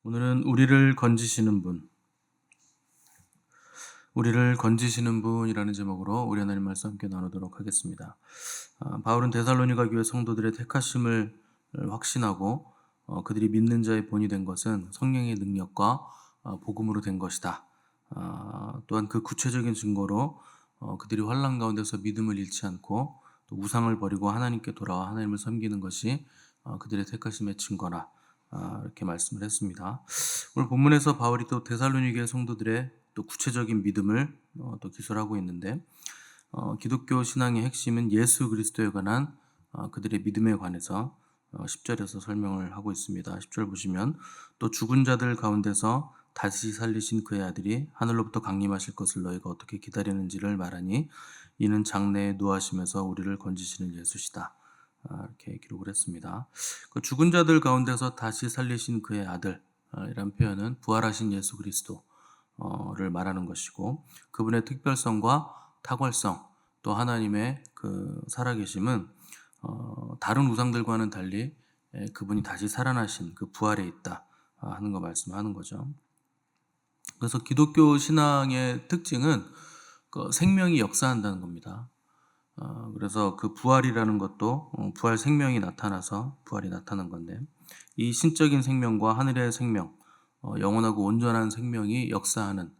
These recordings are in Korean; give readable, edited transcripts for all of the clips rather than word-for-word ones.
오늘은 우리를 건지시는 분이라는 제목으로 우리 하나님 말씀 함께 나누도록 하겠습니다. 바울은 데살로니가 교회 성도들의 택하심을 확신하고 그들이 믿는 자의 본이 된 것은 성령의 능력과 복음으로 된 것이다. 또한 그 구체적인 증거로 그들이 환난 가운데서 믿음을 잃지 않고 또 우상을 버리고 하나님께 돌아와 하나님을 섬기는 것이 그들의 택하심의 증거라. 이렇게 말씀을 했습니다. 오늘 본문에서 바울이 또 데살로니게 성도들의 또 구체적인 믿음을 또 기술하고 있는데 기독교 신앙의 핵심은 예수 그리스도에 관한 그들의 믿음에 관해서 10절에서 설명을 하고 있습니다. 10절 보시면 또 죽은 자들 가운데서 다시 살리신 그의 아들이 하늘로부터 강림하실 것을 너희가 어떻게 기다리는지를 말하니 이는 장래에 노하심에서 우리를 건지시는 예수시다. 이렇게 기록을 했습니다. 그 죽은 자들 가운데서 다시 살리신 그의 아들 이란 표현은 부활하신 예수 그리스도를 말하는 것이고 그분의 특별성과 탁월성 또 하나님의 그 살아계심은 다른 우상들과는 달리 그분이 다시 살아나신 그 부활에 있다 하는 거 말씀하는 거죠. 그래서 기독교 신앙의 특징은 그 생명이 역사한다는 겁니다. 그래서 그 부활이라는 것도 부활 생명이 나타나서 부활이 나타난 건데 이 신적인 생명과 하늘의 생명, 영원하고 온전한 생명이 역사하는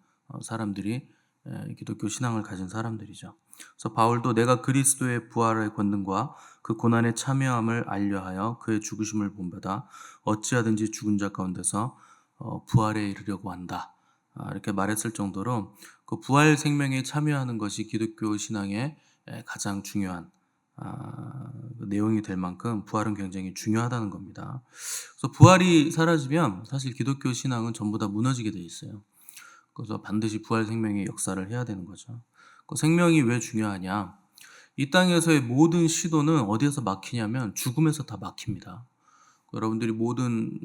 사람들이 기독교 신앙을 가진 사람들이죠. 그래서 바울도 내가 그리스도의 부활의 권능과 그 고난의 참여함을 알려하여 그의 죽으심을 본받아 어찌하든지 죽은 자 가운데서 부활에 이르려고 한다. 이렇게 말했을 정도로 그 부활 생명에 참여하는 것이 기독교 신앙의 가장 중요한 그 내용이 될 만큼 부활은 굉장히 중요하다는 겁니다. 그래서 부활이 사라지면 사실 기독교 신앙은 전부 다 무너지게 돼 있어요. 그래서 반드시 부활 생명의 역사를 해야 되는 거죠. 그 생명이 왜 중요하냐? 이 땅에서의 모든 시도는 어디에서 막히냐면 죽음에서 다 막힙니다. 여러분들이 모든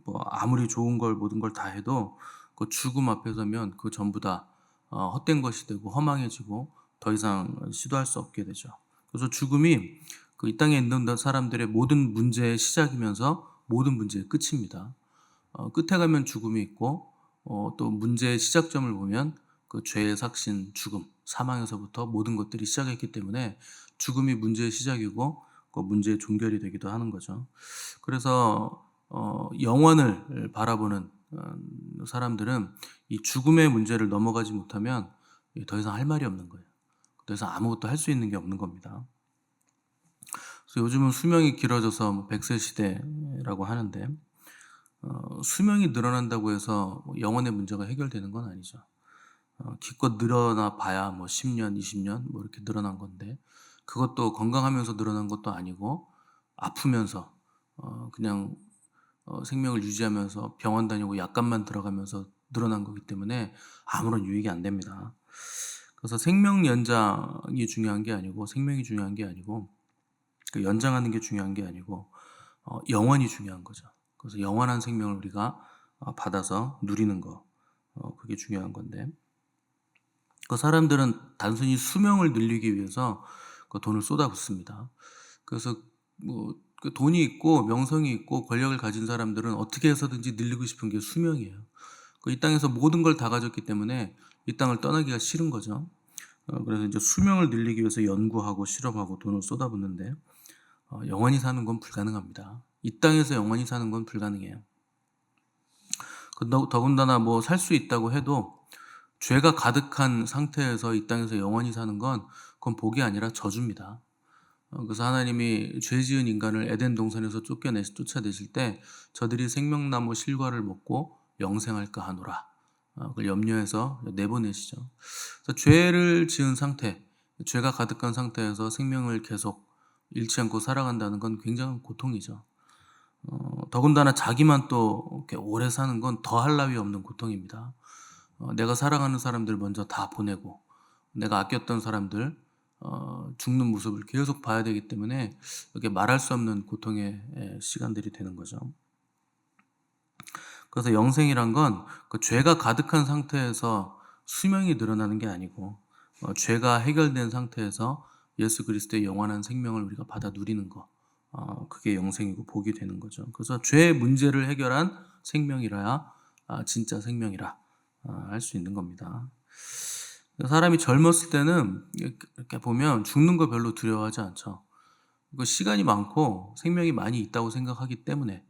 뭐 아무리 좋은 걸 모든 걸 다 해도 그 죽음 앞에 서면 그 전부 다 헛된 것이 되고 허망해지고 더 이상 시도할 수 없게 되죠. 그래서 죽음이 그 이 땅에 있는 사람들의 모든 문제의 시작이면서 모든 문제의 끝입니다. 끝에 가면 죽음이 있고 또 문제의 시작점을 보면 그 죄의 삭신 죽음, 사망에서부터 모든 것들이 시작했기 때문에 죽음이 문제의 시작이고 그 문제의 종결이 되기도 하는 거죠. 그래서 영원을 바라보는 사람들은 이 죽음의 문제를 넘어가지 못하면 더 이상 할 말이 없는 거예요. 더 이상 아무것도 할 수 있는 게 없는 겁니다. 그래서 요즘은 수명이 길어져서 100세 시대라고 하는데 수명이 늘어난다고 해서 영혼의 문제가 해결되는 건 아니죠. 기껏 늘어나 봐야 뭐 10년, 20년 뭐 이렇게 늘어난 건데 그것도 건강하면서 늘어난 것도 아니고 아프면서 그냥 생명을 유지하면서 병원 다니고 약값만 들어가면서 늘어난 거기 때문에 아무런 유익이 안 됩니다. 그래서 생명 연장이 중요한 게 아니고 생명이 중요한 게 아니고 그 연장하는 게 중요한 게 아니고 영원이 중요한 거죠. 그래서 영원한 생명을 우리가 받아서 누리는 거 그게 중요한 건데 그 사람들은 단순히 수명을 늘리기 위해서 그 돈을 쏟아붓습니다. 그래서 뭐 그 돈이 있고 명성이 있고 권력을 가진 사람들은 어떻게 해서든지 늘리고 싶은 게 수명이에요. 그 이 땅에서 모든 걸 다 가졌기 때문에 이 땅을 떠나기가 싫은 거죠. 그래서 이제 수명을 늘리기 위해서 연구하고 실험하고 돈을 쏟아붓는데 영원히 사는 건 불가능합니다. 이 땅에서 영원히 사는 건 불가능해요. 더군다나 뭐 살 수 있다고 해도 죄가 가득한 상태에서 이 땅에서 영원히 사는 건 그건 복이 아니라 저주입니다. 그래서 하나님이 죄 지은 인간을 에덴 동산에서 쫓아내실 때 저들이 생명나무 실과를 먹고 영생할까 하노라. 그걸 염려해서 내보내시죠. 그래서 죄를 지은 상태, 죄가 가득한 상태에서 생명을 계속 잃지 않고 살아간다는 건 굉장한 고통이죠. 더군다나 자기만 또 이렇게 오래 사는 건 더할 나위 없는 고통입니다. 내가 사랑하는 사람들 먼저 다 보내고 내가 아꼈던 사람들 죽는 모습을 계속 봐야 되기 때문에 이렇게 말할 수 없는 고통의 시간들이 되는 거죠. 그래서 영생이란 건 그 죄가 가득한 상태에서 수명이 늘어나는 게 아니고 죄가 해결된 상태에서 예수 그리스도의 영원한 생명을 우리가 받아 누리는 거 그게 영생이고 복이 되는 거죠. 그래서 죄의 문제를 해결한 생명이라야 진짜 생명이라 할 수 있는 겁니다. 사람이 젊었을 때는 이렇게 보면 죽는 거 별로 두려워하지 않죠. 시간이 많고 생명이 많이 있다고 생각하기 때문에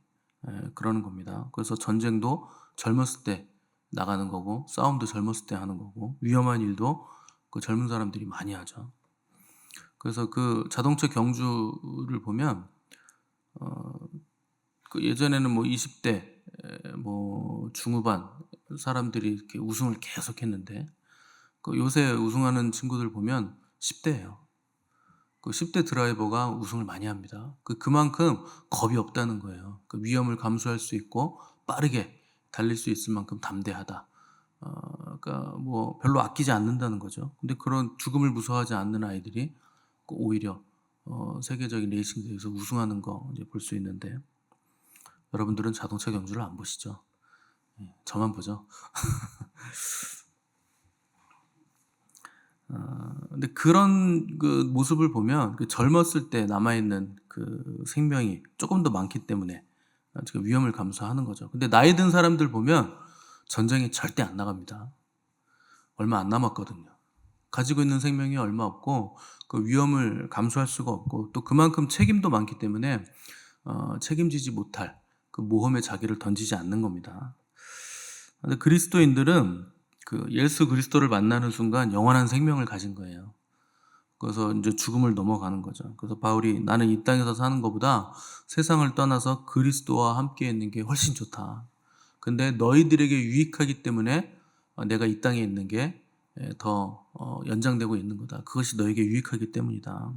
그러는 겁니다. 그래서 전쟁도 젊었을 때 나가는 거고, 싸움도 젊었을 때 하는 거고, 위험한 일도 그 젊은 사람들이 많이 하죠. 그래서 그 자동차 경주를 보면 그 예전에는 뭐 20대 뭐 중후반 사람들이 이렇게 우승을 계속 했는데, 그 요새 우승하는 친구들 보면 10대예요. 그 10대 드라이버가 우승을 많이 합니다. 그만큼 겁이 없다는 거예요. 그 위험을 감수할 수 있고 빠르게 달릴 수 있을 만큼 담대하다. 그러니까 뭐 별로 아끼지 않는다는 거죠. 근데 그런 죽음을 무서워하지 않는 아이들이 오히려 세계적인 레이싱 대회에서 우승하는 거 이제 볼 수 있는데, 여러분들은 자동차 경주를 안 보시죠? 저만 보죠. 근데 그런 그 모습을 보면 그 젊었을 때 남아있는 그 생명이 조금 더 많기 때문에 지금 위험을 감수하는 거죠. 근데 나이 든 사람들 보면 전쟁에 절대 안 나갑니다. 얼마 안 남았거든요. 가지고 있는 생명이 얼마 없고 그 위험을 감수할 수가 없고 또 그만큼 책임도 많기 때문에 책임지지 못할 그 모험에 자기를 던지지 않는 겁니다. 근데 그리스도인들은 그 예수 그리스도를 만나는 순간 영원한 생명을 가진 거예요. 그래서 이제 죽음을 넘어가는 거죠. 그래서 바울이 나는 이 땅에서 사는 것보다 세상을 떠나서 그리스도와 함께 있는 게 훨씬 좋다. 근데 너희들에게 유익하기 때문에 내가 이 땅에 있는 게 더 연장되고 있는 거다. 그것이 너에게 유익하기 때문이다.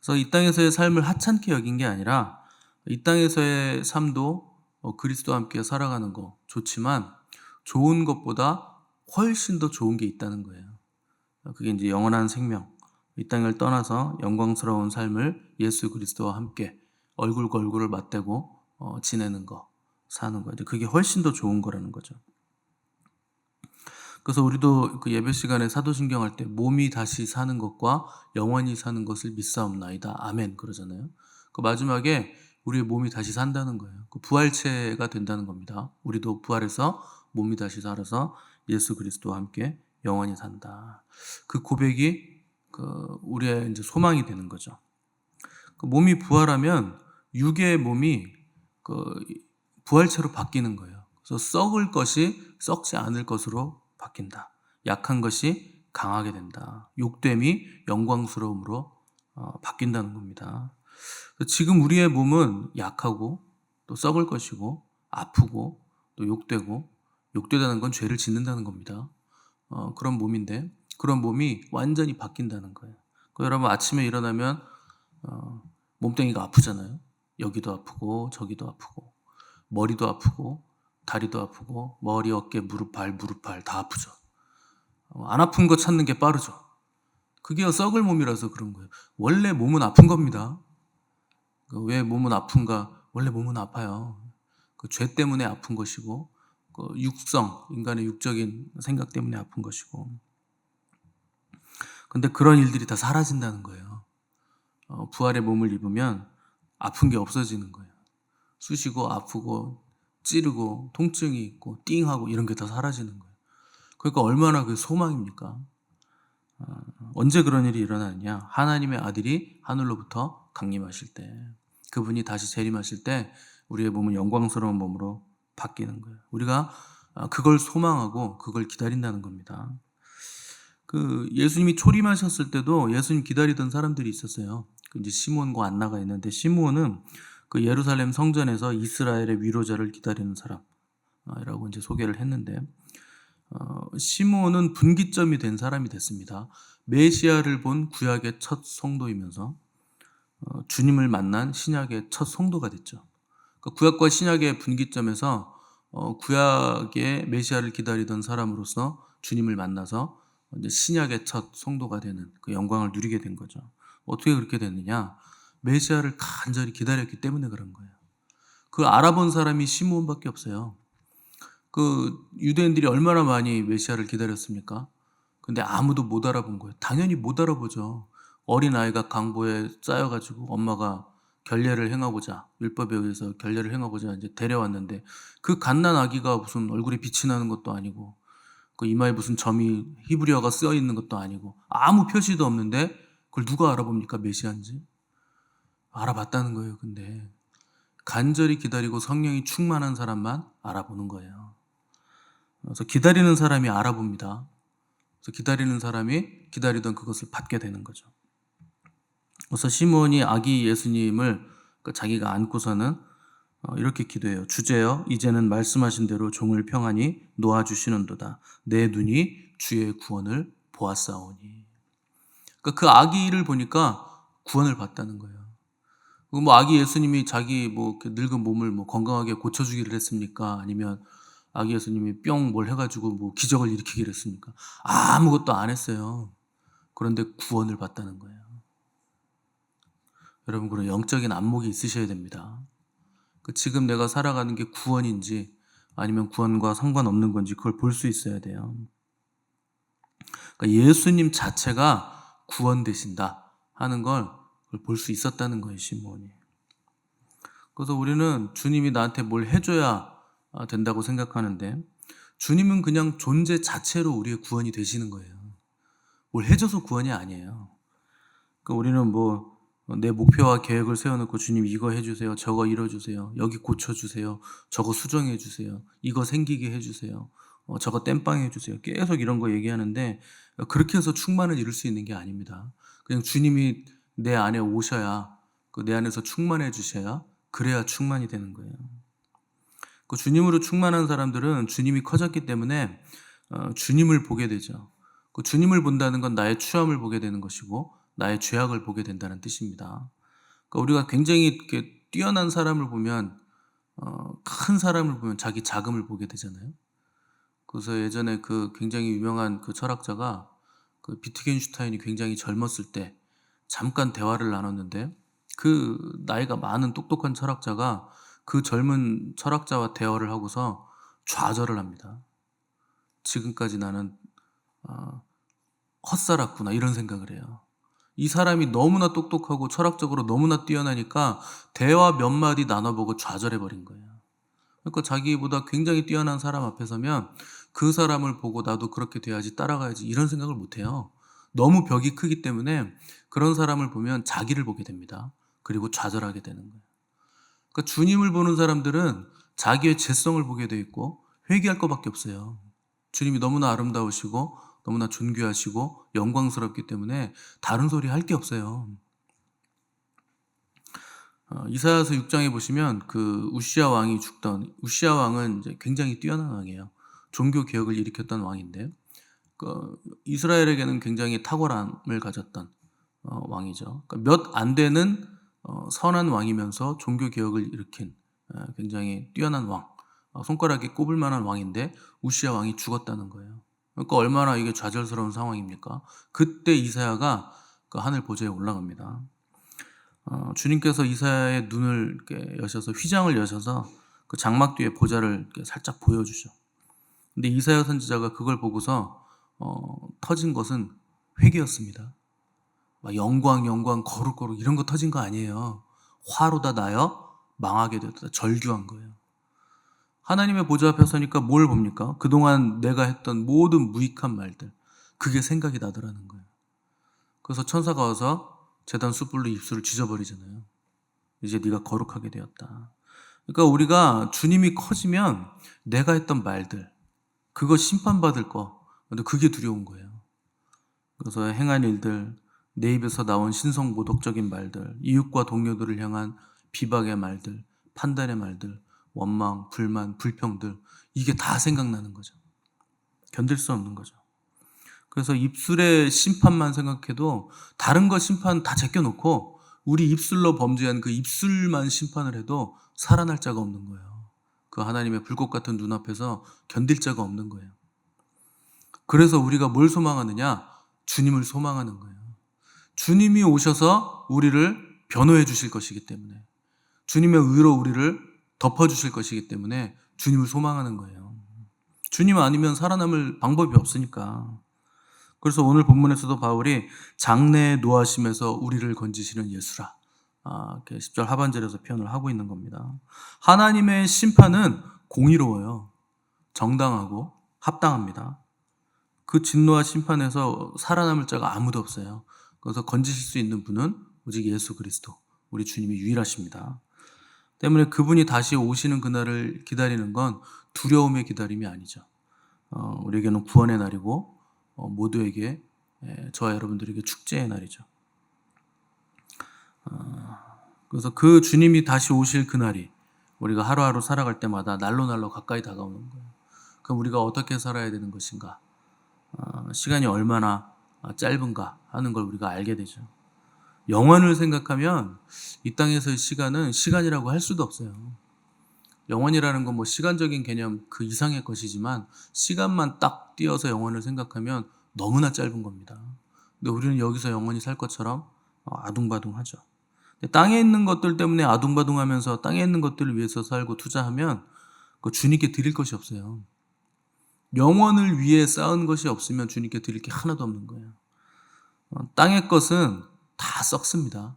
그래서 이 땅에서의 삶을 하찮게 여긴 게 아니라 이 땅에서의 삶도 그리스도와 함께 살아가는 거 좋지만 좋은 것보다 훨씬 더 좋은 게 있다는 거예요. 그게 이제 영원한 생명, 이 땅을 떠나서 영광스러운 삶을 예수 그리스도와 함께 얼굴과 얼굴을 맞대고 지내는 거, 사는 거. 그게 훨씬 더 좋은 거라는 거죠. 그래서 우리도 그 예배 시간에 사도신경 할 때 몸이 다시 사는 것과 영원히 사는 것을 믿사옵나이다. 아멘 그러잖아요. 그 마지막에 우리의 몸이 다시 산다는 거예요. 그 부활체가 된다는 겁니다. 우리도 부활해서 몸이 다시 살아서 예수 그리스도와 함께 영원히 산다. 그 고백이 그 우리의 이제 소망이 되는 거죠. 그 몸이 부활하면 육의 몸이 그 부활체로 바뀌는 거예요. 그래서 썩을 것이 썩지 않을 것으로 바뀐다. 약한 것이 강하게 된다. 욕됨이 영광스러움으로 바뀐다는 겁니다. 지금 우리의 몸은 약하고 또 썩을 것이고 아프고 또 욕되다는 건 죄를 짓는다는 겁니다. 그런 몸인데 그런 몸이 완전히 바뀐다는 거예요. 여러분 아침에 일어나면 몸뚱이가 아프잖아요. 여기도 아프고 저기도 아프고 머리도 아프고 다리도 아프고 머리, 어깨, 무릎, 발 다 아프죠. 안 아픈 거 찾는 게 빠르죠. 그게 썩을 몸이라서 그런 거예요. 원래 몸은 아픈 겁니다. 왜 몸은 아픈가? 원래 몸은 아파요. 그 죄 때문에 아픈 것이고 그 육성, 인간의 육적인 생각 때문에 아픈 것이고. 근데 그런 일들이 다 사라진다는 거예요. 부활의 몸을 입으면 아픈 게 없어지는 거예요. 쑤시고 아프고 찌르고 통증이 있고 띵하고 이런 게 다 사라지는 거예요. 그러니까 얼마나 그 소망입니까? 언제 그런 일이 일어나느냐? 하나님의 아들이 하늘로부터 강림하실 때, 그분이 다시 재림하실 때 우리의 몸은 영광스러운 몸으로 바뀌는 거예요. 우리가 그걸 소망하고 그걸 기다린다는 겁니다. 그 예수님이 초림하셨을 때도 예수님 기다리던 사람들이 있었어요. 이제 시몬과 안나가 있는데 시몬은 그 예루살렘 성전에서 이스라엘의 위로자를 기다리는 사람이라고 이제 소개를 했는데, 시몬은 분기점이 된 사람이 됐습니다. 메시아를 본 구약의 첫 성도이면서 주님을 만난 신약의 첫 성도가 됐죠. 구약과 신약의 분기점에서 구약의 메시아를 기다리던 사람으로서 주님을 만나서 이제 신약의 첫 성도가 되는 그 영광을 누리게 된 거죠. 어떻게 그렇게 됐느냐? 메시아를 간절히 기다렸기 때문에 그런 거예요. 그 알아본 사람이 시므온밖에 없어요. 그 유대인들이 얼마나 많이 메시아를 기다렸습니까? 근데 아무도 못 알아본 거예요. 당연히 못 알아보죠. 어린 아이가 강보에 쌓여가지고 엄마가 결례를 행하고자, 율법에 의해서 결례를 행하고자 이제 데려왔는데, 그 갓난 아기가 무슨 얼굴에 빛이 나는 것도 아니고 그 이마에 무슨 점이 히브리어가 쓰여 있는 것도 아니고 아무 표시도 없는데 그걸 누가 알아봅니까? 메시아인지. 알아봤다는 거예요. 근데 간절히 기다리고 성령이 충만한 사람만 알아보는 거예요. 그래서 기다리는 사람이 알아봅니다. 그래서 기다리는 사람이 기다리던 그것을 받게 되는 거죠. 그래서 시몬이 아기 예수님을 자기가 안고서는 이렇게 기도해요. 주제여, 이제는 말씀하신 대로 종을 평안히 놓아주시는도다. 내 눈이 주의 구원을 보았사오니. 그러니까 그 아기를 보니까 구원을 받다는 거예요. 뭐 아기 예수님이 자기 뭐 늙은 몸을 뭐 건강하게 고쳐주기를 했습니까? 아니면 아기 예수님이 뿅 뭘 해가지고 뭐 기적을 일으키기를 했습니까? 아무것도 안 했어요. 그런데 구원을 받다는 거예요. 여러분, 그런 영적인 안목이 있으셔야 됩니다. 지금 내가 살아가는 게 구원인지 아니면 구원과 상관없는 건지 그걸 볼 수 있어야 돼요. 그러니까 예수님 자체가 구원되신다 하는 걸 볼 수 있었다는 거예요, 시몬이. 그래서 우리는 주님이 나한테 뭘 해줘야 된다고 생각하는데, 주님은 그냥 존재 자체로 우리의 구원이 되시는 거예요. 뭘 해줘서 구원이 아니에요. 그러니까 우리는 뭐 내 목표와 계획을 세워놓고 주님 이거 해주세요, 저거 이뤄주세요, 여기 고쳐주세요, 저거 수정해주세요, 이거 생기게 해주세요, 저거 땜빵 해주세요, 계속 이런 거 얘기하는데 그렇게 해서 충만을 이룰 수 있는 게 아닙니다. 그냥 주님이 내 안에 오셔야, 내 안에서 충만해 주셔야, 그래야 충만이 되는 거예요. 그 주님으로 충만한 사람들은 주님이 커졌기 때문에 주님을 보게 되죠. 그 주님을 본다는 건 나의 추함을 보게 되는 것이고 나의 죄악을 보게 된다는 뜻입니다. 그러니까 우리가 굉장히 이렇게 뛰어난 사람을 보면, 큰 사람을 보면 자기 작음을 보게 되잖아요. 그래서 예전에 그 굉장히 유명한 그 철학자가, 그 비트겐슈타인이 굉장히 젊었을 때 잠깐 대화를 나눴는데, 그 나이가 많은 똑똑한 철학자가 그 젊은 철학자와 대화를 하고서 좌절을 합니다. 지금까지 나는 헛살았구나, 이런 생각을 해요. 이 사람이 너무나 똑똑하고 철학적으로 너무나 뛰어나니까 대화 몇 마디 나눠보고 좌절해버린 거예요. 그러니까 자기보다 굉장히 뛰어난 사람 앞에 서면 그 사람을 보고 나도 그렇게 돼야지, 따라가야지, 이런 생각을 못해요. 너무 벽이 크기 때문에 그런 사람을 보면 자기를 보게 됩니다. 그리고 좌절하게 되는 거예요. 그러니까 주님을 보는 사람들은 자기의 죄성을 보게 돼 있고 회개할 것밖에 없어요. 주님이 너무나 아름다우시고 너무나 존귀하시고 영광스럽기 때문에 다른 소리 할 게 없어요. 이사야서 6장에 보시면 그 우시야 왕이 죽던, 우시야 왕은 이제 굉장히 뛰어난 왕이에요. 종교 개혁을 일으켰던 왕인데, 이스라엘에게는 굉장히 탁월함을 가졌던 왕이죠. 그러니까 몇 안 되는 선한 왕이면서 종교 개혁을 일으킨 굉장히 뛰어난 왕, 손가락에 꼽을 만한 왕인데 우시야 왕이 죽었다는 거예요. 그러니까 얼마나 이게 좌절스러운 상황입니까? 그때 이사야가 그 하늘 보좌에 올라갑니다. 주님께서 이사야의 눈을 이렇게 여셔서, 휘장을 여셔서 그 장막 뒤에 보좌를 이렇게 살짝 보여주죠. 근데 이사야 선지자가 그걸 보고서 터진 것은 회개였습니다. 막 영광 거룩 이런 거 터진 거 아니에요. 화로다 나여 망하게 되었다, 절규한 거예요. 하나님의 보좌 앞에 서니까 뭘 봅니까? 그동안 내가 했던 모든 무익한 말들, 그게 생각이 나더라는 거예요. 그래서 천사가 와서 제단 숯불로 입술을 찢어버리잖아요. 이제 네가 거룩하게 되었다. 그러니까 우리가 주님이 커지면 내가 했던 말들, 그거 심판받을 거, 근데 그게 두려운 거예요. 그래서 행한 일들, 내 입에서 나온 신성모독적인 말들, 이웃과 동료들을 향한 비박의 말들, 판단의 말들, 원망, 불만, 불평들, 이게 다 생각나는 거죠. 견딜 수 없는 거죠. 그래서 입술의 심판만 생각해도 다른 거 심판 다 제껴놓고 우리 입술로 범죄한 그 입술만 심판을 해도 살아날 자가 없는 거예요. 그 하나님의 불꽃 같은 눈앞에서 견딜 자가 없는 거예요. 그래서 우리가 뭘 소망하느냐? 주님을 소망하는 거예요. 주님이 오셔서 우리를 변호해 주실 것이기 때문에, 주님의 의로 우리를 덮어주실 것이기 때문에 주님을 소망하는 거예요. 주님 아니면 살아남을 방법이 없으니까. 그래서 오늘 본문에서도 바울이 장래의 노하심에서 우리를 건지시는 예수라, 이렇게 10절 하반절에서 표현을 하고 있는 겁니다. 하나님의 심판은 공의로워요. 정당하고 합당합니다. 그 진노와 심판에서 살아남을 자가 아무도 없어요. 그래서 건지실 수 있는 분은 오직 예수 그리스도, 우리 주님이 유일하십니다. 때문에 그분이 다시 오시는 그날을 기다리는 건 두려움의 기다림이 아니죠. 우리에게는 구원의 날이고 모두에게, 저와 여러분들에게 축제의 날이죠. 그래서 그 주님이 다시 오실 그날이 우리가 하루하루 살아갈 때마다 날로 가까이 다가오는 거예요. 그럼 우리가 어떻게 살아야 되는 것인가? 시간이 얼마나 짧은가 하는 걸 우리가 알게 되죠. 영원을 생각하면 이 땅에서의 시간은 시간이라고 할 수도 없어요. 영원이라는 건 뭐 시간적인 개념 그 이상의 것이지만 시간만 딱 띄어서 영원을 생각하면 너무나 짧은 겁니다. 근데 우리는 여기서 영원히 살 것처럼 아둥바둥하죠. 땅에 있는 것들 때문에 아둥바둥하면서 땅에 있는 것들을 위해서 살고 투자하면 그 주님께 드릴 것이 없어요. 영원을 위해 쌓은 것이 없으면 주님께 드릴 게 하나도 없는 거예요. 땅의 것은 다 썩습니다.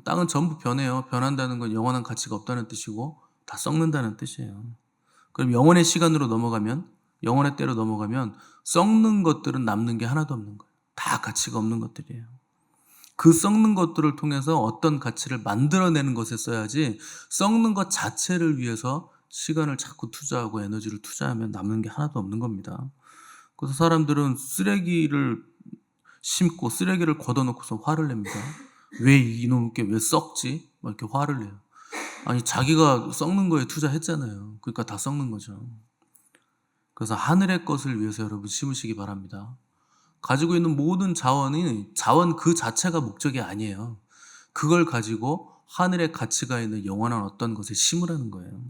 땅은 전부 변해요. 변한다는 건 영원한 가치가 없다는 뜻이고 다 썩는다는 뜻이에요. 그럼 영원의 시간으로 넘어가면, 영원의 때로 넘어가면 썩는 것들은 남는 게 하나도 없는 거예요. 다 가치가 없는 것들이에요. 그 썩는 것들을 통해서 어떤 가치를 만들어내는 것에 써야지, 썩는 것 자체를 위해서 시간을 자꾸 투자하고 에너지를 투자하면 남는 게 하나도 없는 겁니다. 그래서 사람들은 쓰레기를 심고 쓰레기를 걷어놓고서 화를 냅니다. 왜 이놈께 왜 썩지? 막 이렇게 화를 내요. 아니 자기가 썩는 거에 투자했잖아요. 그러니까 다 썩는 거죠. 그래서 하늘의 것을 위해서 여러분 심으시기 바랍니다. 가지고 있는 모든 자원이 자원 그 자체가 목적이 아니에요. 그걸 가지고 하늘의 가치가 있는 영원한 어떤 것에 심으라는 거예요.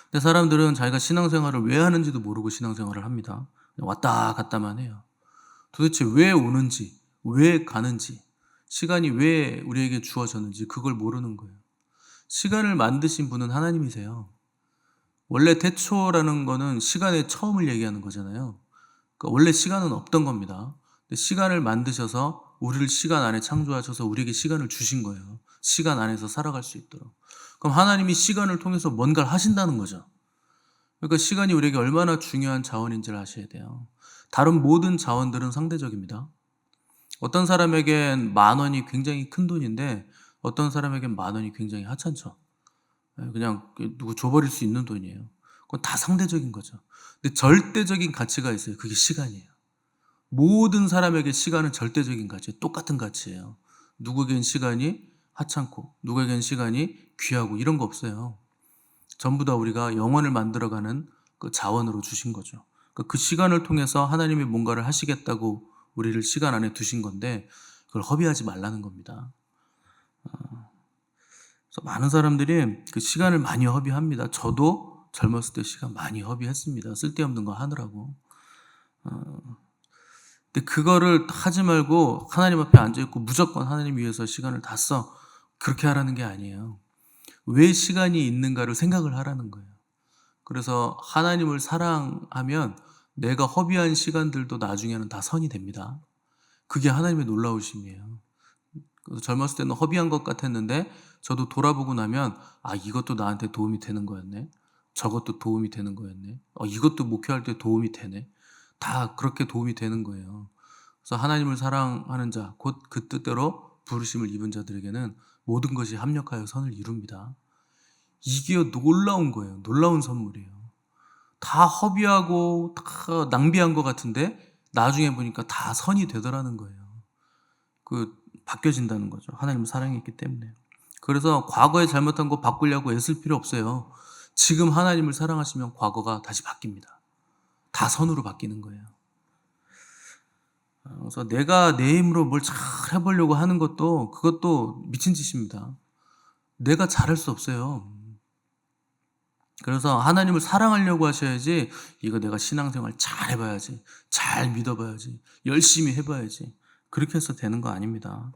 근데 사람들은 자기가 신앙생활을 왜 하는지도 모르고 신앙생활을 합니다. 왔다 갔다만 해요. 도대체 왜 오는지, 왜 가는지, 시간이 왜 우리에게 주어졌는지 그걸 모르는 거예요. 시간을 만드신 분은 하나님이세요. 원래 태초라는 거는 시간의 처음을 얘기하는 거잖아요. 그러니까 원래 시간은 없던 겁니다. 근데 시간을 만드셔서 우리를 시간 안에 창조하셔서 우리에게 시간을 주신 거예요. 시간 안에서 살아갈 수 있도록. 그럼 하나님이 시간을 통해서 뭔가를 하신다는 거죠. 그러니까 시간이 우리에게 얼마나 중요한 자원인지를 아셔야 돼요. 다른 모든 자원들은 상대적입니다. 어떤 사람에겐 10,000원이 굉장히 큰 돈인데 어떤 사람에겐 10,000원이 굉장히 하찮죠. 그냥 누구 줘버릴 수 있는 돈이에요. 그건 다 상대적인 거죠. 근데 절대적인 가치가 있어요. 그게 시간이에요. 모든 사람에게 시간은 절대적인 가치, 똑같은 가치예요. 누구에겐 시간이 하찮고 누구에겐 시간이 귀하고 이런 거 없어요. 전부 다 우리가 영혼을 만들어가는 그 자원으로 주신 거죠. 그 시간을 통해서 하나님이 뭔가를 하시겠다고 우리를 시간 안에 두신 건데 그걸 허비하지 말라는 겁니다. 그래서 많은 사람들이 그 시간을 많이 허비합니다. 저도 젊었을 때 시간 많이 허비했습니다. 쓸데없는 거 하느라고. 근데 그거를 하지 말고 하나님 앞에 앉아있고 무조건 하나님 위해서 시간을 다 써. 그렇게 하라는 게 아니에요. 왜 시간이 있는가를 생각을 하라는 거예요. 그래서 하나님을 사랑하면 내가 허비한 시간들도 나중에는 다 선이 됩니다. 그게 하나님의 놀라우심이에요. 그래서 젊었을 때는 허비한 것 같았는데 저도 돌아보고 나면 이것도 나한테 도움이 되는 거였네. 저것도 도움이 되는 거였네. 이것도 목회할 때 도움이 되네. 다 그렇게 도움이 되는 거예요. 그래서 하나님을 사랑하는 자, 곧 그 뜻대로 부르심을 입은 자들에게는 모든 것이 합력하여 선을 이룹니다. 이게 놀라운 거예요. 놀라운 선물이에요. 다 허비하고 다 낭비한 것 같은데 나중에 보니까 다 선이 되더라는 거예요. 바뀌어진다는 거죠. 하나님을 사랑했기 때문에. 그래서 과거에 잘못한 거 바꾸려고 애쓸 필요 없어요. 지금 하나님을 사랑하시면 과거가 다시 바뀝니다. 다 선으로 바뀌는 거예요. 그래서 내가 내 힘으로 뭘 잘 해보려고 하는 것도 그것도 미친 짓입니다. 내가 잘할 수 없어요. 그래서 하나님을 사랑하려고 하셔야지 이거 내가 신앙생활 잘 해봐야지, 잘 믿어봐야지, 열심히 해봐야지 그렇게 해서 되는 거 아닙니다.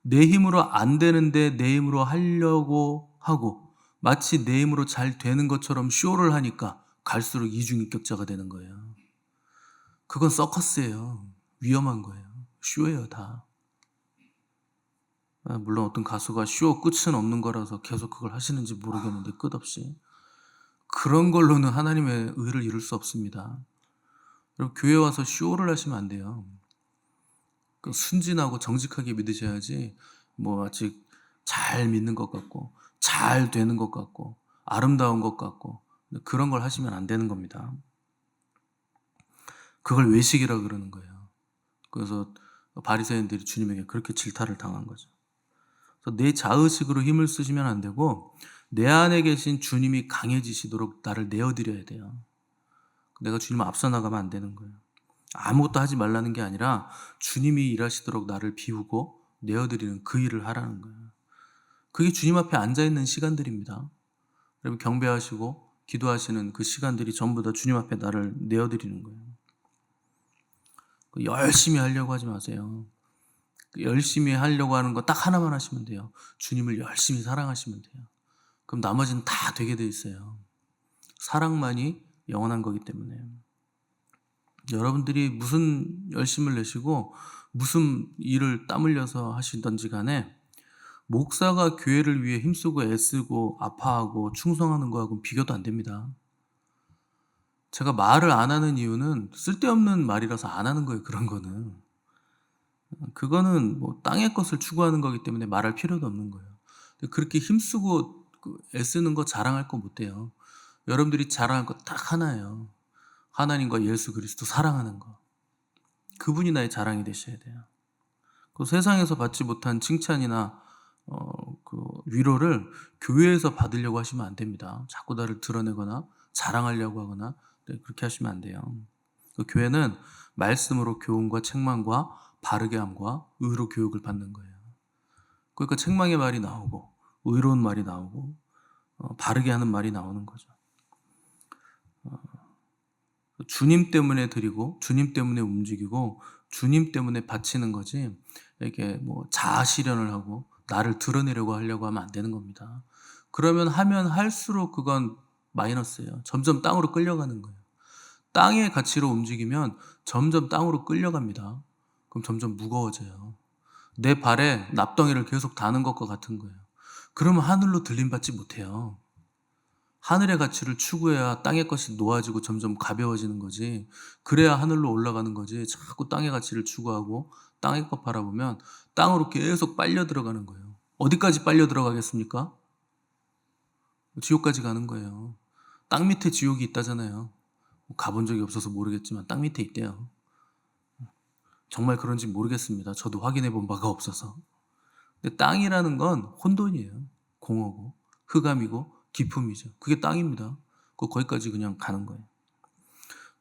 내 힘으로 안 되는데 내 힘으로 하려고 하고 마치 내 힘으로 잘 되는 것처럼 쇼를 하니까 갈수록 이중인격자가 되는 거예요. 그건 서커스예요. 위험한 거예요. 쇼예요 다. 물론 어떤 가수가 쇼 끝은 없는 거라서 계속 그걸 하시는지 모르겠는데 끝없이 그런 걸로는 하나님의 의를 이룰 수 없습니다. 여러분 교회 와서 쇼를 하시면 안 돼요. 순진하고 정직하게 믿으셔야지 뭐 아직 잘 믿는 것 같고 잘 되는 것 같고 아름다운 것 같고 그런 걸 하시면 안 되는 겁니다. 그걸 외식이라 그러는 거예요. 그래서 바리새인들이 주님에게 그렇게 질타를 당한 거죠. 그래서 내 자의식으로 힘을 쓰시면 안 되고 내 안에 계신 주님이 강해지시도록 나를 내어드려야 돼요. 내가 주님 앞서 나가면 안 되는 거예요. 아무것도 하지 말라는 게 아니라 주님이 일하시도록 나를 비우고 내어드리는 그 일을 하라는 거예요. 그게 주님 앞에 앉아있는 시간들입니다. 여러분 경배하시고 기도하시는 그 시간들이 전부 다 주님 앞에 나를 내어드리는 거예요. 열심히 하려고 하지 마세요. 열심히 하려고 하는 거 딱 하나만 하시면 돼요. 주님을 열심히 사랑하시면 돼요. 그럼 나머지는 다 되게 돼 있어요. 사랑만이 영원한 거기 때문에. 여러분들이 무슨 열심을 내시고 무슨 일을 땀 흘려서 하시던지 간에 목사가 교회를 위해 힘쓰고 애쓰고 아파하고 충성하는 거하고는 비교도 안 됩니다. 제가 말을 안 하는 이유는 쓸데없는 말이라서 안 하는 거예요. 그런 거는. 그거는 뭐 땅의 것을 추구하는 거기 때문에 말할 필요도 없는 거예요. 그렇게 힘쓰고 애쓰는 거 자랑할 거 못 돼요. 여러분들이 자랑할 거 딱 하나예요. 하나님과 예수 그리스도 사랑하는 거. 그분이 나의 자랑이 되셔야 돼요. 그 세상에서 받지 못한 칭찬이나 그 위로를 교회에서 받으려고 하시면 안 됩니다. 자꾸 나를 드러내거나 자랑하려고 하거나 그렇게 하시면 안 돼요. 그 교회는 말씀으로 교훈과 책망과 바르게 함과 의로 교육을 받는 거예요. 그러니까 책망의 말이 나오고 의로운 말이 나오고 바르게 하는 말이 나오는 거죠. 주님 때문에 드리고 주님 때문에 움직이고 주님 때문에 바치는 거지 이렇게 뭐 자아 실현을 하고 나를 드러내려고 하려고 하면 안 되는 겁니다. 그러면 하면 할수록 그건 마이너스예요. 점점 땅으로 끌려가는 거예요. 땅의 가치로 움직이면 점점 땅으로 끌려갑니다. 그럼 점점 무거워져요. 내 발에 납덩이를 계속 다는 것과 같은 거예요. 그러면 하늘로 들림받지 못해요. 하늘의 가치를 추구해야 땅의 것이 놓아지고 점점 가벼워지는 거지. 그래야 하늘로 올라가는 거지. 자꾸 땅의 가치를 추구하고 땅의 것 바라보면 땅으로 계속 빨려 들어가는 거예요. 어디까지 빨려 들어가겠습니까? 지옥까지 가는 거예요. 땅 밑에 지옥이 있다잖아요. 가본 적이 없어서 모르겠지만 땅 밑에 있대요. 정말 그런지 모르겠습니다. 저도 확인해 본 바가 없어서. 근데 땅이라는 건 혼돈이에요. 공허고 흑암이고 기품이죠. 그게 땅입니다. 거기까지 그냥 가는 거예요.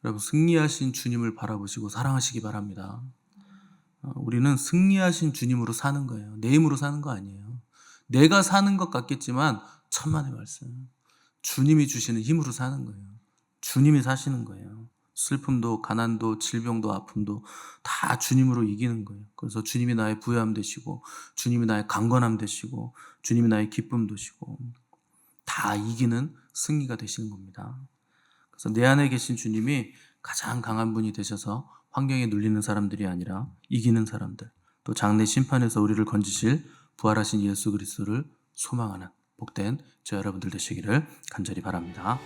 여러분 승리하신 주님을 바라보시고 사랑하시기 바랍니다. 우리는 승리하신 주님으로 사는 거예요. 내 힘으로 사는 거 아니에요. 내가 사는 것 같겠지만 천만의 말씀. 주님이 주시는 힘으로 사는 거예요. 주님이 사시는 거예요. 슬픔도 가난도 질병도 아픔도 다 주님으로 이기는 거예요. 그래서 주님이 나의 부요함 되시고 주님이 나의 강건함 되시고 주님이 나의 기쁨 되시고 다 이기는 승리가 되시는 겁니다. 그래서 내 안에 계신 주님이 가장 강한 분이 되셔서 환경에 눌리는 사람들이 아니라 이기는 사람들, 또 장래 심판에서 우리를 건지실 부활하신 예수 그리스도를 소망하는 복된 저 여러분들 되시기를 간절히 바랍니다.